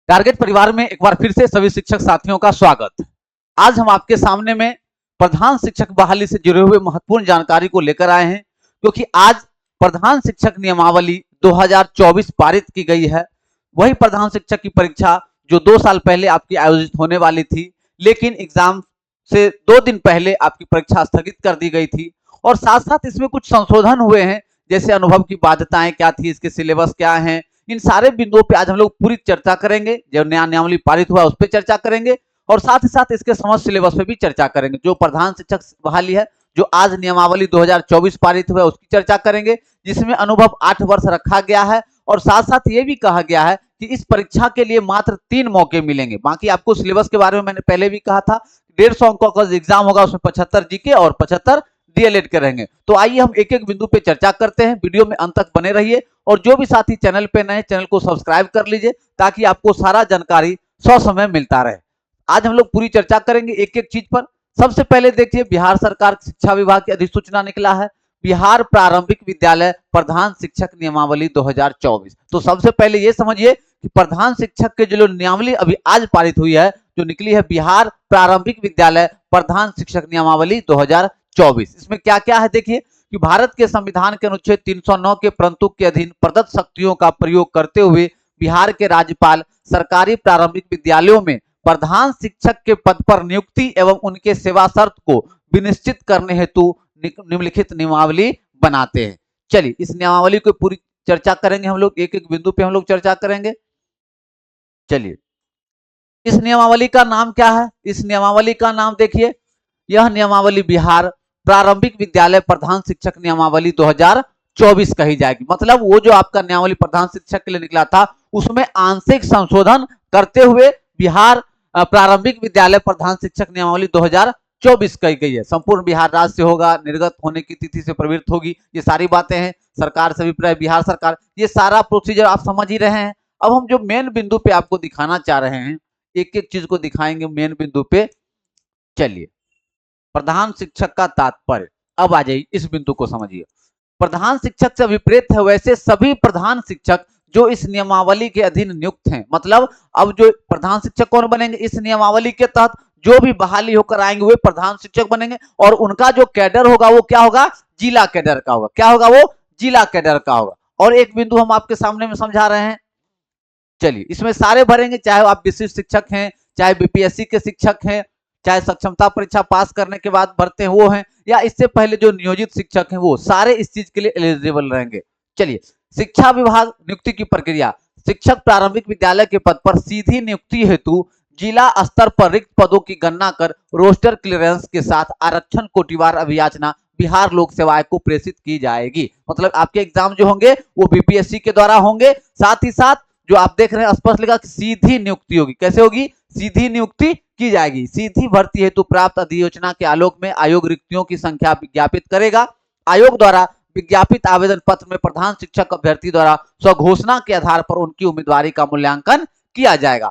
Target परिवार में एक बार फिर से सभी शिक्षक साथियों का स्वागत। आज हम आपके सामने में प्रधान शिक्षक बहाली से जुड़े हुए महत्वपूर्ण जानकारी को लेकर आए हैं, क्योंकि आज प्रधान शिक्षक नियमावली 2024 पारित की गई है। वही प्रधान शिक्षक की परीक्षा जो 2 साल पहले आपकी आयोजित होने वाली थी, लेकिन एग्जाम से 2 दिन पहले आपकी परीक्षा स्थगित कर दी गई थी। और साथ साथ इसमें कुछ संशोधन हुए हैं, जैसे अनुभव की बाध्यताएं क्या थी, इसके सिलेबस क्या हैं, इन सारे बिंदुओं पे आज हम लोग पूरी चर्चा करेंगे। जो नया नियमावली पारित हुआ उस पर चर्चा करेंगे और साथ ही साथ इसके समस्त सिलेबस पे भी चर्चा करेंगे। जो प्रधान शिक्षक बहाली है, जो आज नियमावली 2024 पारित हुआ उसकी चर्चा करेंगे, जिसमें अनुभव 8 वर्ष रखा गया है। और साथ साथ ये भी कहा गया है कि इस परीक्षा के लिए मात्र 3 मौके मिलेंगे। बाकी आपको सिलेबस के बारे में मैंने पहले भी कहा था, 150 अंकों का एग्जाम होगा, उसमें 75 जीके और 75 डीएलएड करेंगे। तो आइए हम एक एक बिंदु पे चर्चा करते हैं। वीडियो में अंत तक बने रहिए और जो भी साथी चैनल पे नए, चैनल को सब्सक्राइब कर लीजिए ताकि आपको सारा जानकारी समय मिलता रहे। आज हम लोग पूरी चर्चा करेंगे एक एक चीज पर। सबसे पहले देखिए, बिहार सरकार शिक्षा विभाग की अधिसूचना निकला है, बिहार प्रारंभिक विद्यालय प्रधान शिक्षक नियमावली 2024। तो सबसे पहले ये समझिए कि प्रधान शिक्षक के जो नियमावली अभी आज पारित हुई है, जो निकली है बिहार प्रारंभिक विद्यालय प्रधान शिक्षक नियमावली 2024, इसमें क्या क्या है देखिए कि भारत के संविधान के अनुच्छेद 309 के प्रंतुक के अधीन प्रदत्त शक्तियों का प्रयोग करते हुए बिहार के राज्यपाल सरकारी प्रारंभिक विद्यालयों में प्रधान शिक्षक के पद पर नियुक्ति एवं उनके सेवा शर्त को विनिश्चित करने हेतु निम्नलिखित नियमावली बनाते हैं। चलिए इस नियमावली को पूरी चर्चा करेंगे हम लोग, एक एक बिंदु पे हम लोग चर्चा करेंगे। चलिए, इस नियमावली का नाम क्या है? इस नियमावली का नाम देखिए, यह नियमावली बिहार प्रारंभिक विद्यालय प्रधान शिक्षक नियमावली 2024 कही जाएगी। मतलब वो जो आपका नियमावली प्रधान शिक्षक के लिए निकला था, उसमें आंशिक संशोधन करते हुए बिहार प्रारंभिक विद्यालय प्रधान शिक्षक नियमावली 2024 कही गई है। संपूर्ण बिहार राज्य से होगा, निर्गत होने की तिथि से प्रवृत्त होगी, ये सारी बातें हैं। सरकार से अभिप्राय बिहार सरकार, ये सारा प्रोसीजर आप समझ ही रहे हैं। अब हम जो मेन बिंदु पे आपको दिखाना चाह रहे हैं, एक एक चीज को दिखाएंगे मेन बिंदु पे। चलिए, प्रधान शिक्षक का तात्पर्य, अब आ जाइए इस बिंदु को समझिए। प्रधान शिक्षक से विपरीत है वैसे सभी प्रधान शिक्षक जो इस नियमावली के अधीन नियुक्त हैं। मतलब अब जो प्रधान शिक्षक कौन बनेंगे, इस नियमावली के तहत जो भी बहाली होकर आएंगे वे प्रधान शिक्षक बनेंगे और उनका जो कैडर होगा वो क्या होगा, जिला कैडर का होगा। क्या होगा वो, जिला कैडर का होगा। और एक बिंदु हम आपके सामने में समझा रहे हैं। चलिए, इसमें सारे भरेंगे, चाहे आप विशिष्ट शिक्षक हैं, चाहे बीपीएससी के शिक्षक हैं, चाहे सक्षमता परीक्षा पास करने के बाद भरते हैं वो हैं, या इससे पहले जो नियोजित शिक्षक हैं, वो सारे इस चीज के लिए एलिजिबल रहेंगे। चलिए, शिक्षा विभाग नियुक्ति की प्रक्रिया। शिक्षक प्रारंभिक विद्यालय के पद पर सीधी नियुक्ति हेतु जिला स्तर पर रिक्त पदों की गणना कर रोस्टर क्लियरेंस के साथ आरक्षण कोटिवार अभियाचना बिहार लोक सेवा आयोग को प्रेषित की जाएगी। मतलब आपके एग्जाम जो होंगे वो बीपीएससी के द्वारा होंगे। साथ ही साथ जो आप देख रहे हैं स्पष्ट लिखा कि सीधी नियुक्ति होगी। कैसे होगी, सीधी नियुक्ति की जाएगी। सीधी भर्ती हेतु प्राप्त अधियोजना के आलोक में आयोग रिक्तियों की संख्या विज्ञापित करेगा। आयोग द्वारा विज्ञापित आवेदन पत्र में प्रधान शिक्षक अभ्यर्थी द्वारा स्वघोषणा के आधार पर उनकी उम्मीदवारी का मूल्यांकन किया जाएगा।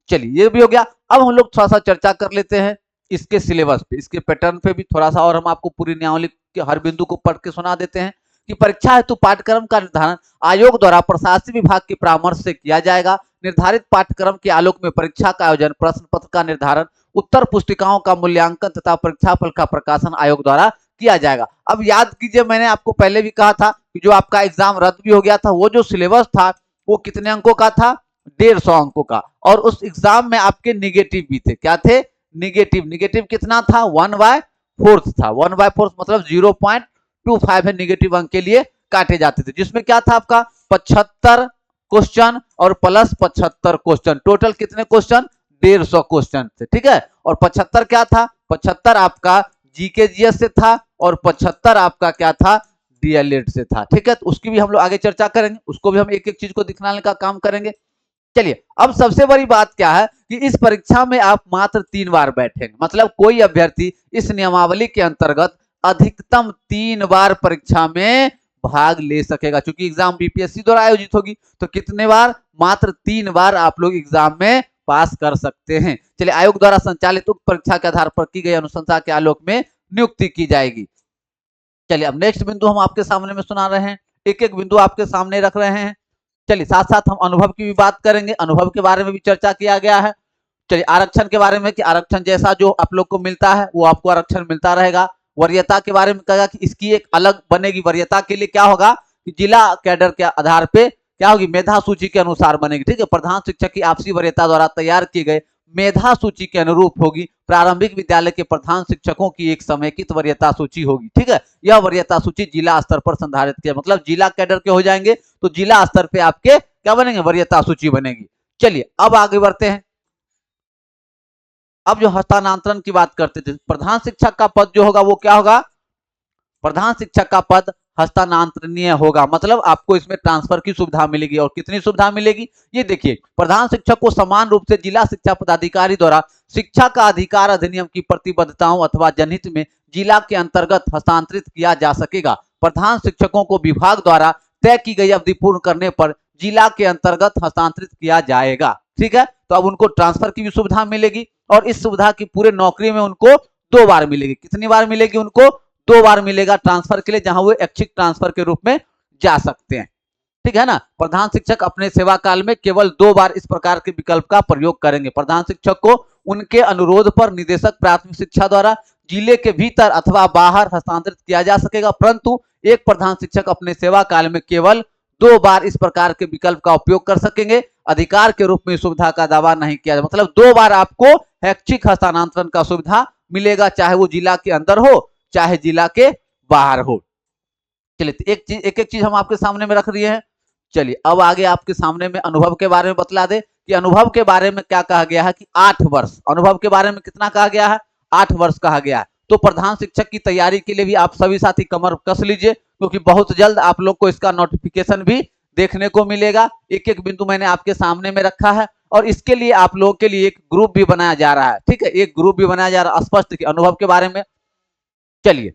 चलिए, ये भी हो गया। अब हम लोग थोड़ा सा चर्चा कर लेते हैं इसके सिलेबस पे, इसके पैटर्न पे भी थोड़ा सा, और हम आपको पूरी नियमावली के हर बिंदु को पढ़ के सुना देते हैं कि परीक्षा हेतु पाठ्यक्रम का निर्धारण आयोग द्वारा प्रशासनिक विभाग के परामर्श से किया जाएगा। निर्धारित पाठ्यक्रम के आलोक में परीक्षा का आयोजन, प्रश्न पत्र का निर्धारण, उत्तर पुस्तिकाओं का मूल्यांकन तथा परीक्षा फल का प्रकाशन आयोग द्वारा किया जाएगा। अब याद कीजिए, मैंने आपको पहले भी कहा था कि जो आपका एग्जाम रद्द भी हो गया था, वो जो सिलेबस था वो कितने अंकों का था, 150 अंकों का। और उस एग्जाम में आपके निगेटिव भी थे। क्या थे, निगेटिव। निगेटिव कितना था, 1/4 था। 1/4 मतलब 0.25 है निगेटिव अंक के लिए काटे जाते थे, जिसमें क्या था आपका 75 क्वेश्चन और प्लस 75 क्वेश्चन, टोटल कितने क्वेश्चन, 150 क्वेश्चन थे। ठीक है, और 75 क्या था, 75 आपका जीके जीएस से था और 75 आपका क्या था, डीएलएड से था। ठीक है, तो उसकी भी हम लोग आगे चर्चा करेंगे, उसको भी हम एक एक चीज को दिखाने का काम करेंगे। चलिए, अब सबसे बड़ी बात क्या है कि इस परीक्षा में आप मात्र 3 बार बैठेंगे। मतलब कोई अभ्यर्थी इस नियमावली के अंतर्गत अधिकतम 3 बार परीक्षा में भाग ले सकेगा। क्योंकि एग्जाम बीपीएससी द्वारा आयोजित होगी, तो कितने बार, मात्र 3 बार आप लोग एग्जाम में पास कर सकते हैं। चलिए, आयोग द्वारा संचालित उक्त परीक्षा के आधार पर की गई अनुशंसा के आलोक में नियुक्ति की जाएगी। चलिए, अब नेक्स्ट बिंदु हम आपके सामने में सुना रहे हैं, एक एक बिंदु आपके सामने रख रहे हैं। चलिए साथ साथ हम अनुभव की भी बात करेंगे, अनुभव के बारे में भी चर्चा किया गया है। चलिए आरक्षण के बारे में कि आरक्षण जैसा जो आप लोग को मिलता है वो आपको आरक्षण मिलता रहेगा। वरीयता के बारे में कहा कि इसकी एक अलग बनेगी। वरीयता के लिए क्या होगा कि जिला कैडर के आधार पे क्या होगी, मेधा सूची के अनुसार बनेगी। ठीक है, प्रधान शिक्षक की आपसी वरीयता द्वारा तैयार किए गए मेधा सूची के अनुरूप होगी। प्रारंभिक विद्यालय के प्रधान शिक्षकों की एक समेकित वरीयता सूची होगी। ठीक है, यह वरीयता सूची जिला स्तर पर संधारित किया, मतलब जिला कैडर के हो जाएंगे तो जिला स्तर पे आपके क्या बनेंगे, वरीयता सूची बनेगी। चलिए अब आगे बढ़ते हैं। अब जो हस्तांतरण की बात करते थे, प्रधान शिक्षक का पद जो होगा वो क्या होगा, प्रधान शिक्षक का पद हस्तांतरणीय होगा, मतलब आपको इसमें ट्रांसफर की सुविधा मिलेगी। और कितनी सुविधा मिलेगी, ये देखिए, प्रधान शिक्षक को समान रूप से जिला शिक्षा पदाधिकारी द्वारा शिक्षा का अधिकार अधिनियम की प्रतिबद्धताओं अथवा जनहित में जिला के अंतर्गत हस्तांतरित किया जा सकेगा। प्रधान शिक्षकों को विभाग द्वारा तय की गई अवधि पूर्ण करने पर जिला के अंतर्गत हस्तांतरित किया जाएगा। ठीक है, तो अब उनको ट्रांसफर की भी सुविधा मिलेगी और इस सुविधा की पूरे नौकरी में उनको 2 बार मिलेगी। कितनी बार मिलेगी, उनको 2 बार मिलेगा ट्रांसफर के लिए, जहां वो ऐच्छिक ट्रांसफर के रूप में जा सकते हैं। ठीक है ना, प्रधान शिक्षक अपने सेवा काल में केवल 2 बार इस प्रकार के विकल्प का प्रयोग करेंगे। प्रधान शिक्षक को उनके अनुरोध पर निदेशक प्राथमिक शिक्षा द्वारा जिले के भीतर अथवा बाहर हस्तांतरित किया जा सकेगा, परंतु एक प्रधान शिक्षक अपने सेवा काल में केवल 2 बार इस प्रकार के विकल्प का उपयोग कर सकेंगे। अधिकार के रूप में सुविधा का दावा नहीं किया, मतलब 2 बार आपको ऐच्छिक हस्तांतरण का सुविधा मिलेगा, चाहे वो जिला के अंदर हो चाहे जिला के बाहर हो। चलिए एक एक चीज हम आपके सामने में रख रही है। चलिए अब आगे आपके सामने में अनुभव के बारे में बतला दे कि अनुभव के बारे में क्या कहा गया है कि 8 वर्ष, अनुभव के बारे में कितना कहा गया है, 8 वर्ष कहा गया है। तो प्रधान शिक्षक की तैयारी के लिए भी आप सभी साथी कमर कस लीजिए, क्योंकि बहुत जल्द आप लोग को इसका नोटिफिकेशन भी देखने को मिलेगा। एक एक बिंदु मैंने आपके सामने में रखा है और इसके लिए आप लोगों के लिए एक ग्रुप भी बनाया जा रहा है। ठीक है, एक ग्रुप भी बनाया जा रहा है स्पष्ट अनुभव के बारे में। चलिए,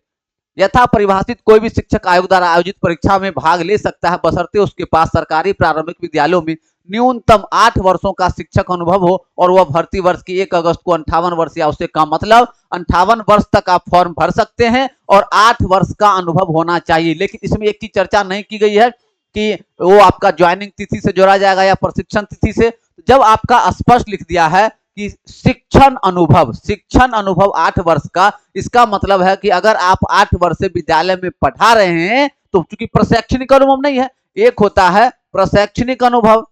यथा परिभाषित कोई भी शिक्षक आयोग द्वारा आयोजित परीक्षा में भाग ले सकता है, बशर्ते उसके पास सरकारी प्रारंभिक विद्यालयों में न्यूनतम 8 वर्षों का शिक्षक अनुभव हो और वह भर्ती वर्ष की 1 अगस्त को 58 वर्ष या उससे कम, मतलब 58 वर्ष तक आप फॉर्म भर सकते हैं और 8 वर्ष का अनुभव होना चाहिए। लेकिन इसमें एक की चर्चा नहीं की गई है कि वो आपका ज्वाइनिंग तिथि से जोड़ा जाएगा या प्रशिक्षण तिथि से। जब आपका स्पष्ट लिख दिया है कि शिक्षण अनुभव 8 वर्ष का, इसका मतलब है कि अगर आप 8 वर्ष से विद्यालय में पढ़ा रहे हैं तो चूंकि प्रशैक्षणिक अनुभव नहीं है, एक होता है प्रशैक्षणिक अनुभव,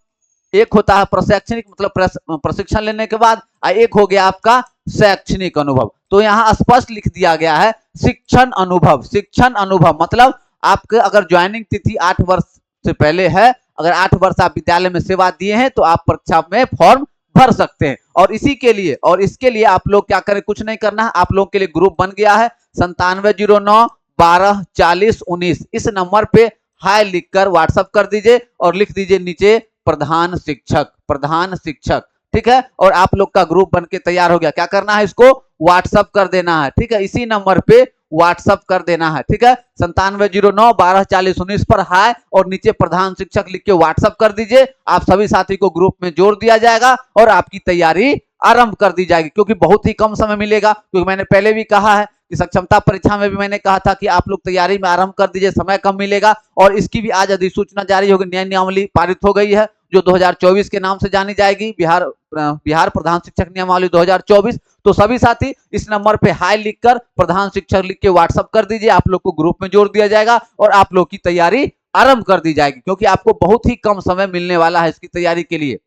एक होता है प्रशैक्षणिक मतलब प्रशिक्षण लेने के बाद, एक हो गया आपका शैक्षणिक अनुभव। तो यहाँ स्पष्ट लिख दिया गया है शिक्षण अनुभव मतलब आपके अगर ज्वाइनिंग तिथि 8 वर्ष से पहले है, अगर 8 वर्ष आप विद्यालय में सेवा दिए हैं तो आप परीक्षा में फॉर्म भर सकते हैं। और इसी के लिए और इसके लिए आप लोग क्या करें, कुछ नहीं करना है, आप लोगों के लिए ग्रुप बन गया है 9709124019। इस नंबर पे हाय लिखकर व्हाट्सएप कर दीजिए और लिख दीजिए नीचे प्रधान शिक्षक। ठीक है, और आप लोग का ग्रुप बन के तैयार हो गया। क्या करना है, इसको व्हाट्सएप कर देना है। ठीक है, इसी नंबर पे व्हाट्सएप कर देना है। ठीक है, 9709124019 पर हाय और नीचे प्रधान शिक्षक लिख के व्हाट्सएप कर दीजिए। आप सभी साथी को ग्रुप में जोड़ दिया जाएगा और आपकी तैयारी आरंभ कर दी जाएगी, क्योंकि बहुत ही कम समय मिलेगा। क्योंकि मैंने पहले भी कहा है कि सक्षमता परीक्षा में भी मैंने कहा था कि आप लोग तैयारी में आरंभ कर दीजिए, समय कम मिलेगा। और इसकी भी आज अधिसूचना जारी होगी, नई नियमावली पारित हो गई है जो 2024 के नाम से जानी जाएगी, बिहार प्रधान शिक्षक नियमावली 2024। तो सभी साथी इस नंबर पे हाय लिखकर प्रधान शिक्षक लिख के व्हाट्सएप कर दीजिए, आप लोग को ग्रुप में जोड़ दिया जाएगा और आप लोग की तैयारी आरंभ कर दी जाएगी, क्योंकि आपको बहुत ही कम समय मिलने वाला है इसकी तैयारी के लिए।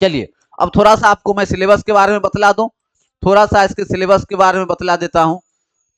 चलिए अब थोड़ा सा आपको मैं सिलेबस के बारे में बतला दूं, थोड़ा सा इसके सिलेबस के बारे में बतला देता हूं।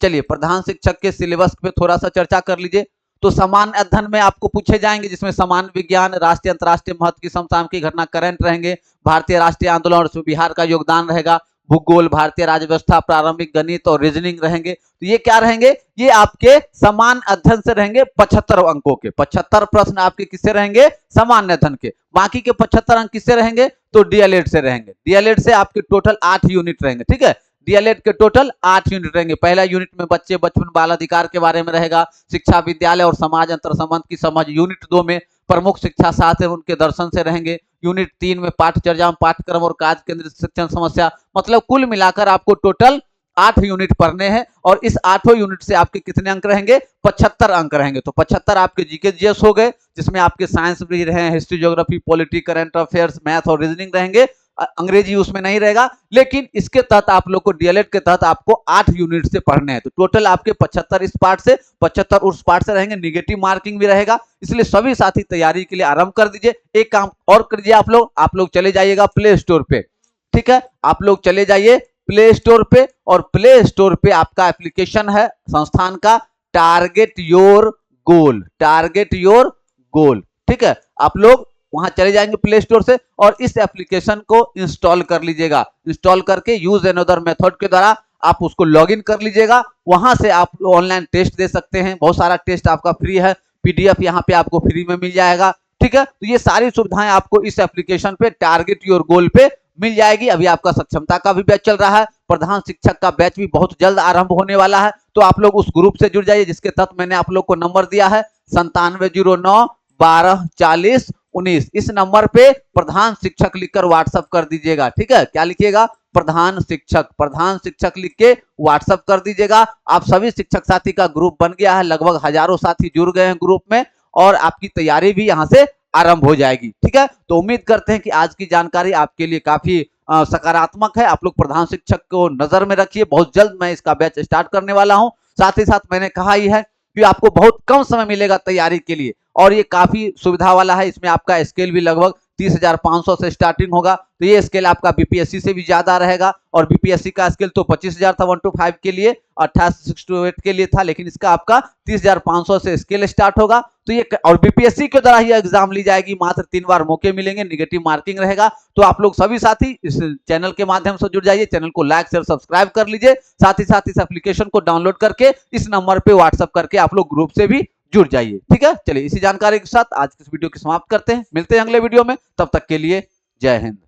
चलिए प्रधान शिक्षक के सिलेबस पे थोड़ा सा चर्चा कर लीजिए। तो सामान्य अध्ययन में आपको पूछे जाएंगे, जिसमें सामान्य विज्ञान, राष्ट्रीय अंतर्राष्ट्रीय महत्व की समसामयिक घटना करंट रहेंगे, भारतीय राष्ट्रीय आंदोलन और बिहार का योगदान रहेगा, भूगोल, भारतीय राज्य व्यवस्था, प्रारंभिक गणित और रीजनिंग रहेंगे। तो ये क्या रहेंगे, ये आपके सामान्य अध्ययन से रहेंगे 75 अंकों के। 75 प्रश्न आपके किससे रहेंगे, सामान्य अध्ययन के। बाकी के 75 अंक किससे रहेंगे, तो डीएलएड से रहेंगे। डीएलएड से आपके टोटल 8 यूनिट रहेंगे। ठीक है, डीएलएड के टोटल 8 यूनिट रहेंगे। पहला यूनिट में बच्चे बचपन बाल अधिकार के बारे में रहेगा, शिक्षा विद्यालय और समाज अंतर संबंध की समझ। यूनिट 2 में प्रमुख शिक्षा शास्त्र एवं उनके दर्शन से रहेंगे। यूनिट 3 में पाठ्यचर्या, पाठ्यक्रम और कार्य केंद्रित शिक्षण समस्या। मतलब कुल मिलाकर आपको टोटल 8 यूनिट पढ़ने हैं और इस 8 यूनिट से आपके कितने अंक रहेंगे? 75 अंक रहेंगे। तो 75 आपके जीके जीएस हो गए, जिसमें आपके साइंस भी रहे, history, geography, polity, current affairs, math और रीजनिंग रहेंगे। अंग्रेजी उसमें नहीं रहेगा, लेकिन इसके तहत आप लोग को डीएलएड के तहत आपको 8 यूनिट से पढ़ने हैं। तो टोटल आपके 75 इस पार्ट से, 75 उस पार्ट से रहेंगे। निगेटिव मार्किंग भी रहेगा, इसलिए सभी साथी तैयारी के लिए आरंभ कर दीजिए। एक काम और करिए, आप लोग चले जाइएगा प्ले स्टोर पे, ठीक है? आप लोग चले जाइए प्ले स्टोर पे, और प्ले स्टोर पे आपका एप्लीकेशन है संस्थान का target your goal, target your goal, ठीक है? आप लोग वहां चले जाएंगे प्ले स्टोर से और इस एप्लीकेशन को इंस्टॉल कर लीजिएगा। इंस्टॉल करके यूज अनदर मेथड के द्वारा आप उसको लॉगिन कर लीजिएगा। वहां से आप ऑनलाइन टेस्ट दे सकते हैं, बहुत सारा टेस्ट आपका फ्री है, पीडीएफ यहाँ पे आपको फ्री में मिल जाएगा, ठीक है? तो ये सारी सुविधाएं आपको इस एप्लीकेशन पे टारगेट योर गोल पे मिल जाएगी। अभी आपका सक्षमता का भी बैच चल रहा है, प्रधान शिक्षक का बैच भी बहुत जल्द आरंभ होने वाला है। तो आप लोग उस ग्रुप से जुड़ जाइए, जिसके तहत मैंने आप लोग को नंबर दिया है 9709124019। इस नंबर पे प्रधान शिक्षक लिखकर व्हाट्सएप कर दीजिएगा, ठीक है? क्या लिखिएगा? प्रधान शिक्षक लिख के व्हाट्सएप कर दीजिएगा। आप सभी शिक्षक साथी का ग्रुप बन गया है, लगभग हजारों साथी जुड़ गए हैं ग्रुप में, और आपकी तैयारी भी यहाँ से आरंभ हो जाएगी, ठीक है? तो उम्मीद करते हैं कि आज की जानकारी आपके लिए काफी सकारात्मक है। आप लोग प्रधान शिक्षक को नजर में रखिए, बहुत जल्द मैं इसका बैच स्टार्ट करने वाला हूं। साथ ही साथ मैंने कहा ही है कि आपको बहुत कम समय मिलेगा तैयारी के लिए, और ये काफी सुविधा वाला है। इसमें आपका स्केल भी लगभग 30,500 से स्टार्टिंग होगा। तो ये स्केल आपका बीपीएससी से भी ज्यादा रहेगा, और बीपीएससी का स्केल तो 25,000 था 1 to 5 के लिए, 28 6 to 8 के लिए था, लेकिन इसका आपका 30,500 से स्केल स्टार्ट होगा। तो ये, और बीपीएससी के द्वारा ही एग्जाम ली जाएगी, मात्र 3 बार मौके मिलेंगे, निगेटिव मार्किंग रहेगा। तो आप लोग सभी साथी इस चैनल के माध्यम से जुड़ जाइए, चैनल को लाइक शेयर सब्सक्राइब कर लीजिए। साथ ही साथ इस एप्लीकेशन को डाउनलोड करके इस नंबर पे व्हाट्सएप करके आप लोग ग्रुप से भी जुड़ जाइए, ठीक है? चलिए इसी जानकारी के साथ आज की इस वीडियो की समाप्त करते हैं, मिलते हैं अगले वीडियो में, तब तक के लिए जय हिंद।